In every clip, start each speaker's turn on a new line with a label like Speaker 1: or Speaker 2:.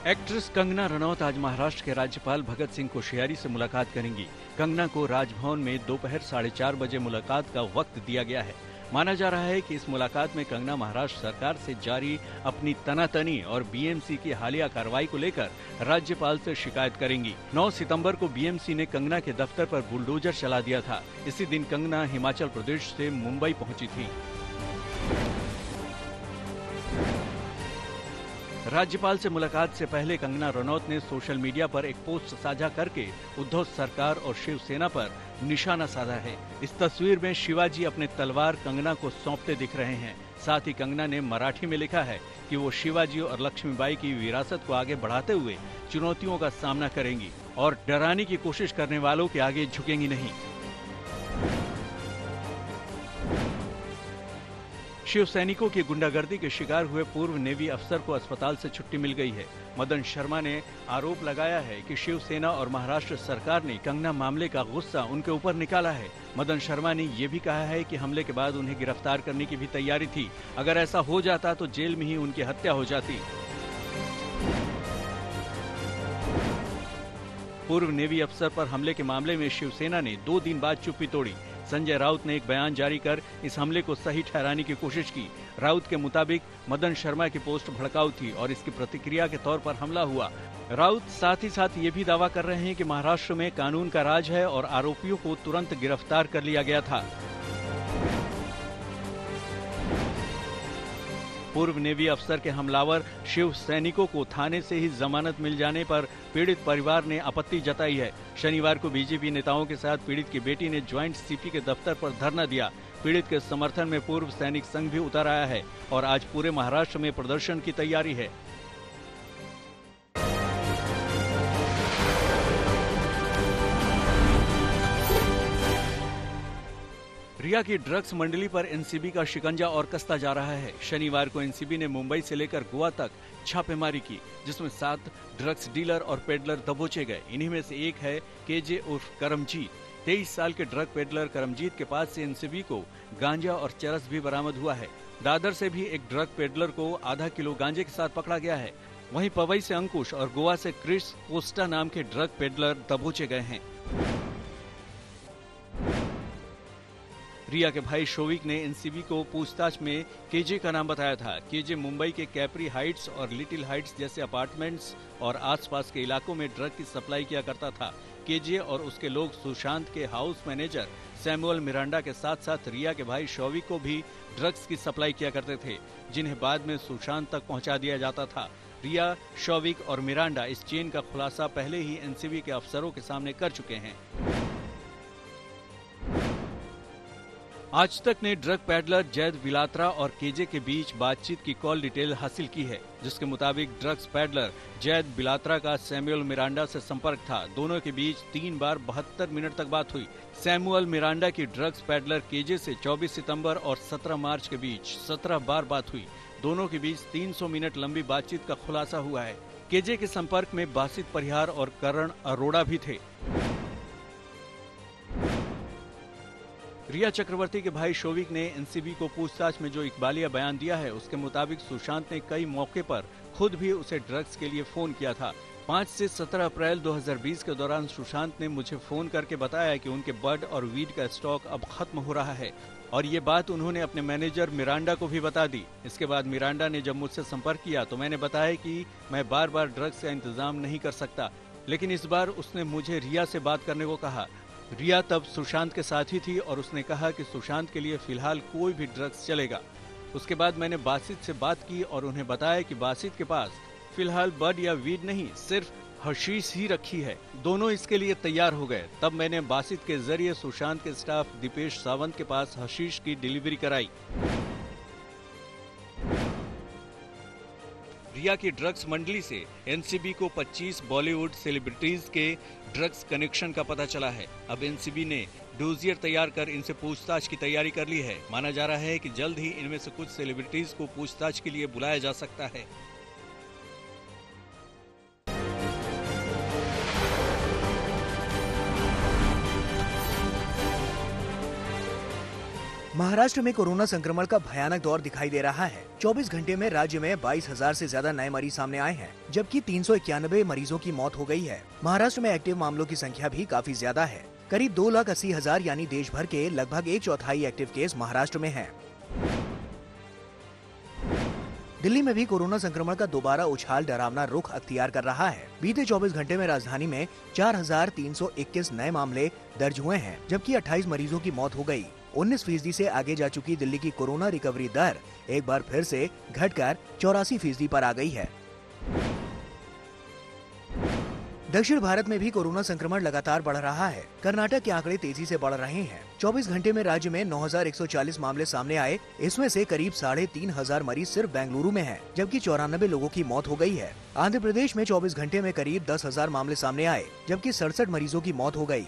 Speaker 1: Actress Kangana Ranaut आज महाराष्ट्र के राज्यपाल भगत सिंह कोश्यारी से मुलाकात करेंगी। कंगना को राजभवन में दोपहर 4:30 बजे मुलाकात का वक्त दिया गया है। माना जा रहा है कि इस मुलाकात में कंगना महाराष्ट्र सरकार से जारी अपनी तनातनी और बीएमसी की हालिया कार्रवाई को लेकर राज्यपाल से शिकायत करेंगी। 9 सितंबर को बीएमसी ने कंगना के दफ्तर पर बुलडोजर चला दिया था। इसी दिन कंगना हिमाचल प्रदेश से मुंबई पहुंची थी। राज्यपाल से मुलाकात से पहले कंगना रनौत ने सोशल मीडिया पर एक पोस्ट साझा करके उद्धव सरकार और शिवसेना पर निशाना साधा है। इस तस्वीर में शिवाजी अपने तलवार कंगना को सौंपते दिख रहे हैं। साथ ही कंगना ने मराठी में लिखा है कि वो शिवाजी और लक्ष्मीबाई की विरासत को आगे बढ़ाते हुए चुनौतियों का सामना करेंगी और डराने की कोशिश करने वालों के आगे झुकेंगी नहीं। शिव सैनिकों की गुंडागर्दी के शिकार हुए पूर्व नेवी अफसर को अस्पताल से छुट्टी मिल गई है। मदन शर्मा ने आरोप लगाया है कि शिवसेना और महाराष्ट्र सरकार ने कंगना मामले का गुस्सा उनके ऊपर निकाला है। मदन शर्मा ने ये भी कहा है कि हमले के बाद उन्हें गिरफ्तार करने की भी तैयारी थी। अगर ऐसा हो जाता तो जेल में ही उनकी हत्या हो जाती। पूर्व नेवी अफसर पर हमले के मामले में शिवसेना ने 2 दिन बाद चुप्पी तोड़ी। संजय राउत ने एक बयान जारी कर इस हमले को सही ठहराने की कोशिश की। राउत के मुताबिक मदन शर्मा की पोस्ट भड़काऊ थी और इसकी प्रतिक्रिया के तौर पर हमला हुआ। राउत साथ ही साथ ये भी दावा कर रहे हैं कि महाराष्ट्र में कानून का राज है और आरोपियों को तुरंत गिरफ्तार कर लिया गया था। पूर्व नेवी अफसर के हमलावर शिव सैनिकों को थाने से ही जमानत मिल जाने पर पीड़ित परिवार ने आपत्ति जताई है। शनिवार को बीजेपी नेताओं के साथ पीड़ित की बेटी ने ज्वाइंट सीपी के दफ्तर पर धरना दिया। पीड़ित के समर्थन में पूर्व सैनिक संघ भी उतर आया है और आज पूरे महाराष्ट्र में प्रदर्शन की तैयारी है। रिया की ड्रग्स मंडली पर एनसीबी का शिकंजा और कसता जा रहा है। शनिवार को एनसीबी ने मुंबई से लेकर गोवा तक छापेमारी की, जिसमें 7 ड्रग्स डीलर और पेडलर दबोचे गए। इन्हीं में से एक है केजे उर्फ करमजीत। 23 साल के ड्रग पेडलर करमजीत के पास से एनसीबी को गांजा और चरस भी बरामद हुआ है। दादर से भी एक ड्रग पेडलर को आधा किलो गांजे के साथ पकड़ा गया है। वहीं पवई से अंकुश और गोवा से क्रिस कोस्टा नाम के ड्रग पेडलर दबोचे गए हैं। रिया के भाई शोविक ने एनसीबी को पूछताछ में केजे का नाम बताया था। केजे मुंबई के कैप्री हाइट्स और लिटिल हाइट्स जैसे अपार्टमेंट्स और आसपास के इलाकों में ड्रग की सप्लाई किया करता था। केजे और उसके लोग सुशांत के हाउस मैनेजर सैमुअल मिरांडा के साथ साथ रिया के भाई शोविक को भी ड्रग्स की सप्लाई किया करते थे, जिन्हें बाद में सुशांत तक पहुंचा दिया जाता था। रिया, शोविक और मिरांडा इस चेन का खुलासा पहले ही एनसीबी के अफसरों के सामने कर चुके हैं। आज तक ने ड्रग पैडलर जैद बिलात्रा और केजे के बीच बातचीत की कॉल डिटेल हासिल की है, जिसके मुताबिक ड्रग्स पैडलर जैद बिलात्रा का सैमुअल मिरांडा से संपर्क था। दोनों के बीच 3 बार 72 मिनट तक बात हुई। सैमुअल मिरांडा की ड्रग्स पैडलर केजे से 24 सितंबर और 17 मार्च के बीच 17 बार बात हुई। दोनों के बीच 300 मिनट लंबी बातचीत का खुलासा हुआ है। केजे के संपर्क में बासित परिहार और करण अरोड़ा भी थे। रिया चक्रवर्ती के भाई शोविक ने एनसीबी को पूछताछ में जो इकबालिया बयान दिया है, उसके मुताबिक सुशांत ने कई मौके पर खुद भी उसे ड्रग्स के लिए फोन किया था। 5 से 17 अप्रैल 2020 के दौरान सुशांत ने मुझे फोन करके बताया कि उनके बड और वीड का स्टॉक अब खत्म हो रहा है और ये बात उन्होंने अपने मैनेजर मिरांडा को भी बता दी। इसके बाद मिरांडा ने जब मुझसे संपर्क किया तो मैंने बताया कि मैं बार बार ड्रग्स का इंतजाम नहीं कर सकता, लेकिन इस बार उसने मुझे रिया से बात करने को कहा। रिया तब सुशांत के साथ ही थी और उसने कहा कि सुशांत के लिए फिलहाल कोई भी ड्रग्स चलेगा। उसके बाद मैंने बासित से बात की और उन्हें बताया कि बासित के पास फिलहाल बड या वीड नहीं, सिर्फ हशीश ही रखी है। दोनों इसके लिए तैयार हो गए। तब मैंने बासित के जरिए सुशांत के स्टाफ दीपेश सावंत के पास हशीश की डिलीवरी कराई। रिया की ड्रग्स मंडली से एनसीबी को 25 बॉलीवुड सेलिब्रिटीज के ड्रग्स कनेक्शन का पता चला है। अब एनसीबी ने डोजियर तैयार कर इनसे पूछताछ की तैयारी कर ली है। माना जा रहा है कि जल्द ही इनमें से कुछ सेलिब्रिटीज को पूछताछ के लिए बुलाया जा सकता है।
Speaker 2: महाराष्ट्र में कोरोना संक्रमण का भयानक दौर दिखाई दे रहा है। 24 घंटे में राज्य में 22,000 से ज्यादा नए मरीज सामने आए हैं, जबकि 391 मरीजों की मौत हो गई है। महाराष्ट्र में एक्टिव मामलों की संख्या भी काफी ज्यादा है। करीब 2,80,000 यानी देश भर के लगभग 1/4 एक्टिव केस महाराष्ट्र में हैं। दिल्ली में भी कोरोना संक्रमण का दोबारा उछाल डरावना रुख अख्तियार कर रहा है। बीते 24 घंटे में राजधानी में 4,321 नए मामले दर्ज हुए हैं, जबकि 28 मरीजों की मौत हो गई। 19% से आगे जा चुकी दिल्ली की कोरोना रिकवरी दर एक बार फिर से घटकर 84% पर आ गई है। दक्षिण भारत में भी कोरोना संक्रमण लगातार बढ़ रहा है। कर्नाटक के आंकड़े तेजी से बढ़ रहे हैं। 24 घंटे में राज्य में 9,140 मामले सामने आए। इसमें से करीब 3,500 मरीज सिर्फ बेंगलुरु में हैं, जबकि 94 लोगों की मौत हो गई है। आंध्र प्रदेश में 24 घंटे में करीब 10,000 मामले सामने आए, जबकि 67 मरीजों की मौत हो गई।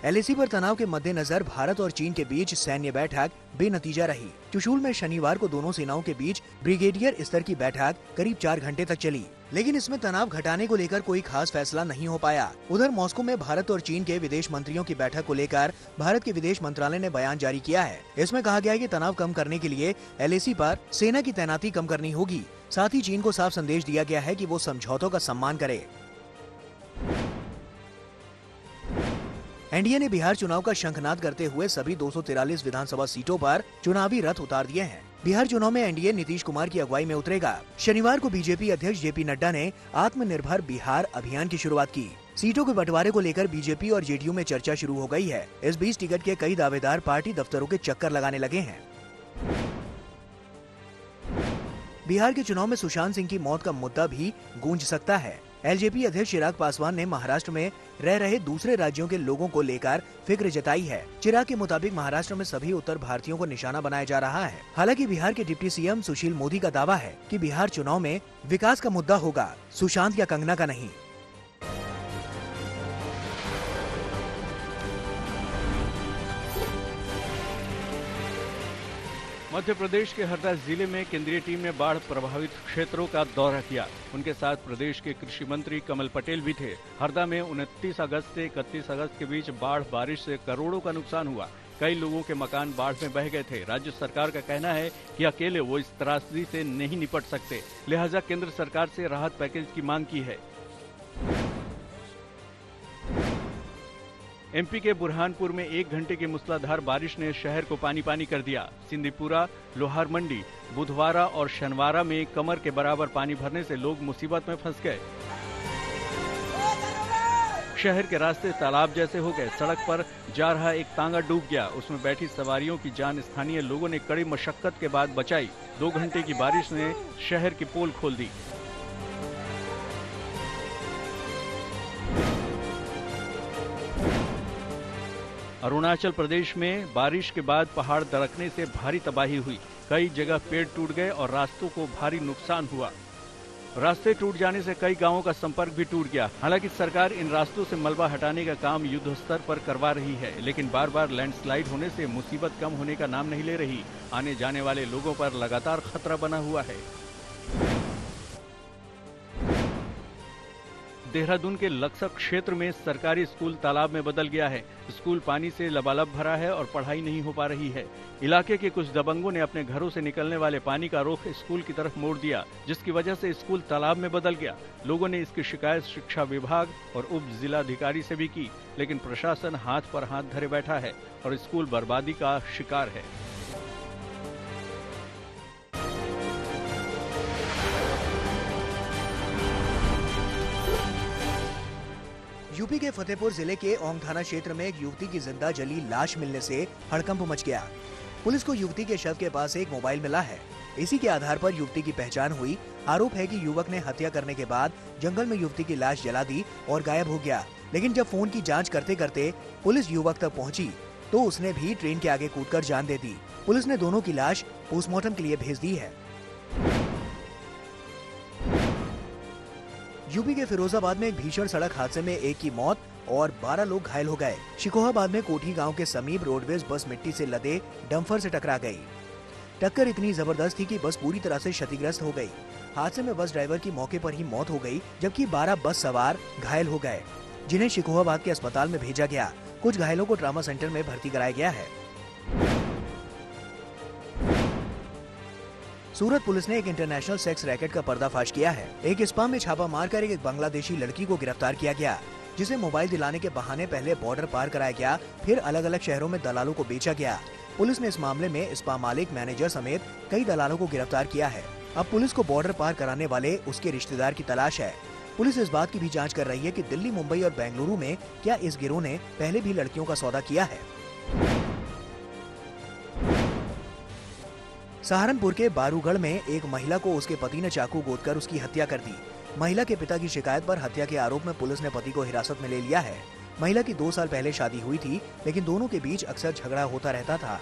Speaker 2: एलएसी पर तनाव के मद्देनजर भारत और चीन के बीच सैन्य बैठक बेनतीजा रही। चुशूल में शनिवार को दोनों सेनाओं के बीच ब्रिगेडियर स्तर की बैठक करीब 4 घंटे तक चली, लेकिन इसमें तनाव घटाने को लेकर कोई खास फैसला नहीं हो पाया। उधर मॉस्को में भारत और चीन के विदेश मंत्रियों की बैठक को लेकर भारत के विदेश मंत्रालय ने बयान जारी किया है। इसमें कहा गया है कि तनाव कम करने के लिए एलएसी पर सेना की तैनाती कम करनी होगी। साथ ही चीन को साफ संदेश दिया गया है कि वो समझौतों का सम्मान करे। एनडीए ने बिहार चुनाव का शंखनाद करते हुए सभी 243 विधानसभा सीटों पर चुनावी रथ उतार दिए हैं। बिहार चुनाव में एनडीए नीतीश कुमार की अगुवाई में उतरेगा। शनिवार को बीजेपी अध्यक्ष जेपी नड्डा ने आत्मनिर्भर बिहार अभियान की शुरुआत की। सीटों के बंटवारे को लेकर बीजेपी और जेडीयू में चर्चा शुरू हो गई है। इस बीच टिकट के कई दावेदार पार्टी दफ्तरों के चक्कर लगाने लगे हैं। बिहार के चुनाव में सुशांत सिंह की मौत का मुद्दा भी गूंज सकता है। एलजेपी अध्यक्ष चिराग पासवान ने महाराष्ट्र में रह रहे दूसरे राज्यों के लोगों को लेकर फिक्र जताई है। चिराग के मुताबिक महाराष्ट्र में सभी उत्तर भारतीयों को निशाना बनाया जा रहा है। हालांकि बिहार के डिप्टी सीएम सुशील मोदी का दावा है कि बिहार चुनाव में विकास का मुद्दा होगा, सुशांत या कंगना का नहीं।
Speaker 1: मध्य प्रदेश के हरदा जिले में केंद्रीय टीम ने बाढ़ प्रभावित क्षेत्रों का दौरा किया। उनके साथ प्रदेश के कृषि मंत्री कमल पटेल भी थे। हरदा में 29 अगस्त से 31 अगस्त के बीच बारिश से करोड़ों का नुकसान हुआ। कई लोगों के मकान बाढ़ में बह गए थे। राज्य सरकार का कहना है कि अकेले वो इस त्रासदी से नहीं निपट सकते, लिहाजा केंद्र सरकार से राहत पैकेज की मांग की है। एमपी के बुरहानपुर में 1 घंटे की मूसलाधार बारिश ने शहर को पानी पानी कर दिया। सिंदीपुरा, लोहार मंडी, बुधवारा और शनिवारा में कमर के बराबर पानी भरने से लोग मुसीबत में फंस गए। शहर के रास्ते तालाब जैसे हो गए। सड़क पर जा रहा एक तांगा डूब गया। उसमें बैठी सवारियों की जान स्थानीय लोगों ने कड़ी मशक्कत के बाद बचाई। 2 घंटे की बारिश ने शहर की पोल खोल दी। अरुणाचल प्रदेश में बारिश के बाद पहाड़ दरकने से भारी तबाही हुई। कई जगह पेड़ टूट गए और रास्तों को भारी नुकसान हुआ। रास्ते टूट जाने से कई गांवों का संपर्क भी टूट गया। हालांकि सरकार इन रास्तों से मलबा हटाने का काम युद्ध स्तर पर करवा रही है, लेकिन बार बार लैंडस्लाइड होने से मुसीबत कम होने का नाम नहीं ले रही। आने जाने वाले लोगों पर लगातार खतरा बना हुआ है। देहरादून के लक्सक क्षेत्र में सरकारी स्कूल तालाब में बदल गया है। स्कूल पानी से लबालब भरा है और पढ़ाई नहीं हो पा रही है। इलाके के कुछ दबंगों ने अपने घरों से निकलने वाले पानी का रुख स्कूल की तरफ मोड़ दिया, जिसकी वजह से स्कूल तालाब में बदल गया। लोगों ने इसकी शिकायत शिक्षा विभाग और उप जिलाधिकारी से भी की, लेकिन प्रशासन हाथ पर हाथ धरे बैठा है और स्कूल बर्बादी का शिकार है।
Speaker 2: यूपी के फतेहपुर जिले के ओंग थाना क्षेत्र में एक युवती की जिंदा जली लाश मिलने से हड़कंप मच गया। पुलिस को युवती के शव के पास एक मोबाइल मिला है। इसी के आधार पर युवती की पहचान हुई। आरोप है कि युवक ने हत्या करने के बाद जंगल में युवती की लाश जला दी और गायब हो गया। लेकिन जब फोन की जांच करते करते पुलिस युवक तक पहुंची तो उसने भी ट्रेन के आगे कूदकर जान दे दी। पुलिस ने दोनों की लाश पोस्टमार्टम के लिए भेज दी है। यूपी के फिरोजाबाद में एक भीषण सड़क हादसे में एक की मौत और 12 लोग घायल हो गए। शिकोहाबाद में कोठी गांव के समीप रोडवेज बस मिट्टी से लदे डंपर से टकरा गई। टक्कर इतनी जबरदस्त थी कि बस पूरी तरह से क्षतिग्रस्त हो गई। हादसे में बस ड्राइवर की मौके पर ही मौत हो गई, जबकि 12 बस सवार घायल हो गए। जिन्हें शिकोहाबाद के अस्पताल में भेजा गया। कुछ घायलों को ट्रॉमा सेंटर में भर्ती कराया गया है। सूरत पुलिस ने एक इंटरनेशनल सेक्स रैकेट का पर्दाफाश किया है। एक स्पा में छापा मारकर एक बांग्लादेशी लड़की को गिरफ्तार किया गया, जिसे मोबाइल दिलाने के बहाने पहले बॉर्डर पार कराया गया, फिर अलग अलग शहरों में दलालों को बेचा गया। पुलिस ने इस मामले में स्पा मालिक, मैनेजर समेत कई दलालों को गिरफ्तार किया है। अब पुलिस को बॉर्डर पार कराने वाले उसके रिश्तेदार की तलाश है। पुलिस इस बात की भी जांच कर रही है कि दिल्ली, मुंबई और बेंगलुरु में क्या इस गिरोह ने पहले भी लड़कियों का सौदा किया है। सहारनपुर के बारूगढ़ में एक महिला को उसके पति ने चाकू गोदकर उसकी हत्या कर दी। महिला के पिता की शिकायत पर हत्या के आरोप में पुलिस ने पति को हिरासत में ले लिया है। महिला की 2 साल पहले शादी हुई थी, लेकिन दोनों के बीच अक्सर झगड़ा होता रहता था।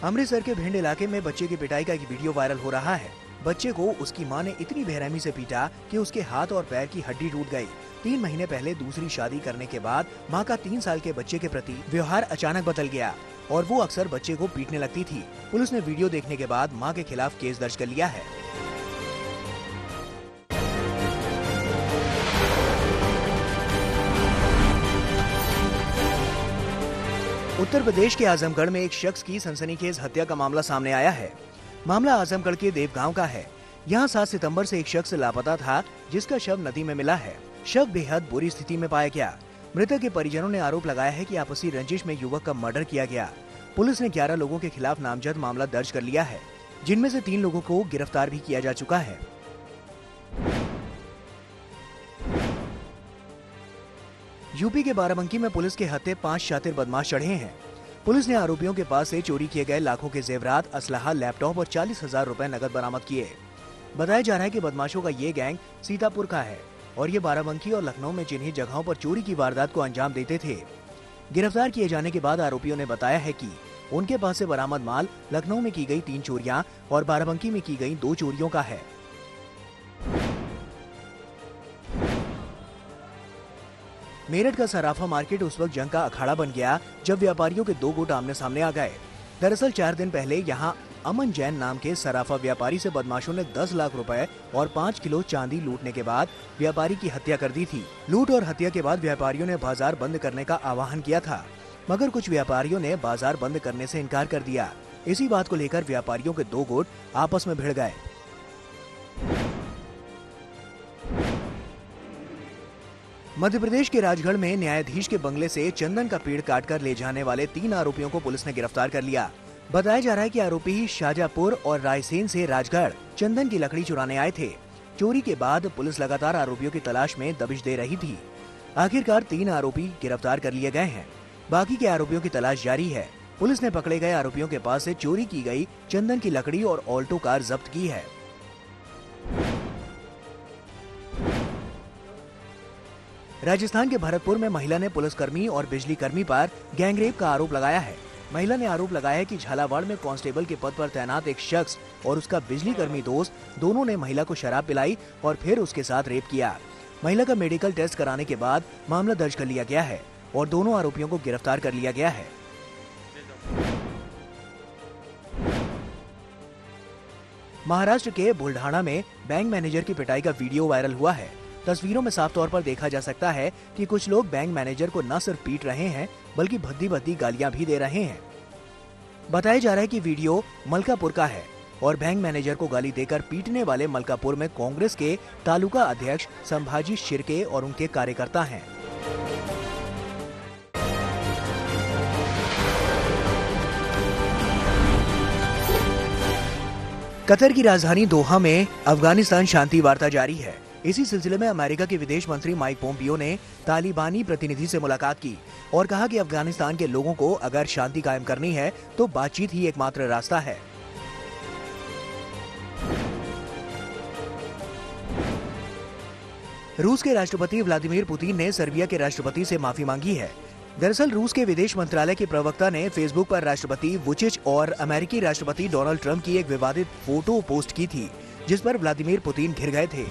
Speaker 2: अमृतसर के भिंड इलाके में बच्चे की पिटाई का एक वीडियो वायरल हो रहा है। बच्चे को उसकी मां ने इतनी बेरहमी से पीटा कि उसके हाथ और पैर की हड्डी टूट गई। 3 महीने पहले दूसरी शादी करने के बाद मां का 3 साल के बच्चे के प्रति व्यवहार अचानक बदल गया और वो अक्सर बच्चे को पीटने लगती थी। पुलिस ने वीडियो देखने के बाद मां के खिलाफ केस दर्ज कर लिया है। उत्तर प्रदेश के आजमगढ़ में एक शख्स की सनसनीखेज हत्या का मामला सामने आया है। मामला आजमगढ़ के देवगांव का है। यहाँ 7 सितंबर से एक शख्स लापता था, जिसका शव नदी में मिला है। शव बेहद बुरी स्थिति में पाया गया। मृतक के परिजनों ने आरोप लगाया है कि आपसी रंजिश में युवक का मर्डर किया गया। पुलिस ने 11 लोगों के खिलाफ नामजद मामला दर्ज कर लिया है, जिनमें से 3 लोगों को गिरफ्तार भी किया जा चुका है। यूपी के बाराबंकी में पुलिस के हत्थे 5 शातिर बदमाश चढ़े हैं। पुलिस ने आरोपियों के पास से चोरी किए गए लाखों के जेवरात, असलहा, लैपटॉप और 40,000 रुपए नकद बरामद किए। बताया जा रहा है कि बदमाशों का ये गैंग सीतापुर का है और ये बाराबंकी और लखनऊ में जिन्हीं जगहों पर चोरी की वारदात को अंजाम देते थे। गिरफ्तार किए जाने के बाद आरोपियों ने बताया है कि उनके पास से बरामद माल लखनऊ में की गई 3 चोरियां और बाराबंकी में की गई 2 चोरियों का है। मेरठ का सराफा मार्केट उस वक्त जंग का अखाड़ा बन गया जब व्यापारियों के 2 गुट आमने सामने आ गए। दरअसल 4 दिन पहले यहाँ अमन जैन नाम के सराफा व्यापारी से बदमाशों ने 10 लाख रुपए और 5 किलो चांदी लूटने के बाद व्यापारी की हत्या कर दी थी। लूट और हत्या के बाद व्यापारियों ने बाजार बंद करने का आह्वान किया था, मगर कुछ व्यापारियों ने बाजार बंद करने से इनकार कर दिया। इसी बात को लेकर व्यापारियों के 2 गुट आपस में भिड़ गए। मध्य प्रदेश के राजगढ़ में न्यायाधीश के बंगले से चंदन का पेड़ काटकर ले जाने वाले 3 आरोपियों को पुलिस ने गिरफ्तार कर लिया। बताया जा रहा है कि आरोपी शाहजहांपुर और रायसेन से राजगढ़ चंदन की लकड़ी चुराने आए थे। चोरी के बाद पुलिस लगातार आरोपियों की तलाश में दबिश दे रही थी। आखिरकार 3 आरोपी गिरफ्तार कर लिए गए हैं। बाकी के आरोपियों की तलाश जारी है। पुलिस ने पकड़े गए आरोपियों के पास से चोरी की गई चंदन की लकड़ी और ऑल्टो कार जब्त की है। राजस्थान के भरतपुर में महिला ने पुलिसकर्मी और बिजली कर्मी पर गैंगरेप का आरोप लगाया है। महिला ने आरोप लगाया है कि झालावाड़ में कांस्टेबल के पद पर तैनात एक शख्स और उसका बिजली कर्मी दोस्त दोनों ने महिला को शराब पिलाई और फिर उसके साथ रेप किया। महिला का मेडिकल टेस्ट कराने के बाद मामला दर्ज कर लिया गया है और दोनों आरोपियों को गिरफ्तार कर लिया गया है। महाराष्ट्र के बुल्ढाना में बैंक मैनेजर की पिटाई का वीडियो वायरल हुआ है। तस्वीरों में साफ तौर पर देखा जा सकता है कि कुछ लोग बैंक मैनेजर को न सिर्फ पीट रहे हैं बल्कि भद्दी गालियां भी दे रहे हैं। बताया जा रहा है कि वीडियो मलकापुर का है और बैंक मैनेजर को गाली देकर पीटने वाले मलकापुर में कांग्रेस के तालुका अध्यक्ष संभाजी शिर्के और उनके कार्यकर्ता हैं। कतर की राजधानी दोहा में अफगानिस्तान शांति वार्ता जारी है। इसी सिलसिले में अमेरिका के विदेश मंत्री माइक पोम्पियो ने तालिबानी प्रतिनिधि से मुलाकात की और कहा कि अफगानिस्तान के लोगों को अगर शांति कायम करनी है तो बातचीत ही एकमात्र रास्ता है। रूस के राष्ट्रपति व्लादिमीर पुतिन ने सर्बिया के राष्ट्रपति से माफी मांगी है। दरअसल रूस के विदेश मंत्रालय के प्रवक्ता ने फेसबुक पर राष्ट्रपति वुचिच और अमेरिकी राष्ट्रपति डोनाल्ड ट्रंप की एक विवादित फोटो पोस्ट की थी, जिस पर व्लादिमीर पुतिन घिर गए थे।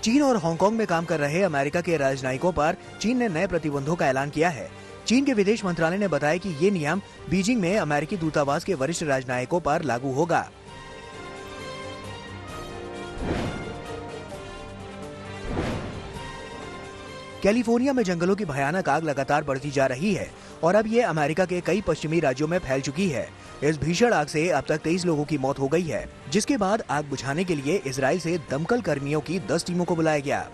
Speaker 2: चीन और हांगकांग में काम कर रहे अमेरिका के राजनयिकों पर चीन ने नए प्रतिबंधों का ऐलान किया है। चीन के विदेश मंत्रालय ने बताया कि ये नियम बीजिंग में अमेरिकी दूतावास के वरिष्ठ राजनयिकों पर लागू होगा। कैलिफोर्निया में जंगलों की भयानक आग लगातार बढ़ती जा रही है और अब ये अमेरिका के कई पश्चिमी राज्यों में फैल चुकी है। इस भीषण आग से अब तक 23 लोगों की मौत हो गई है, जिसके बाद आग बुझाने के लिए इजराइल से दमकल कर्मियों की 10 टीमों को बुलाया गया।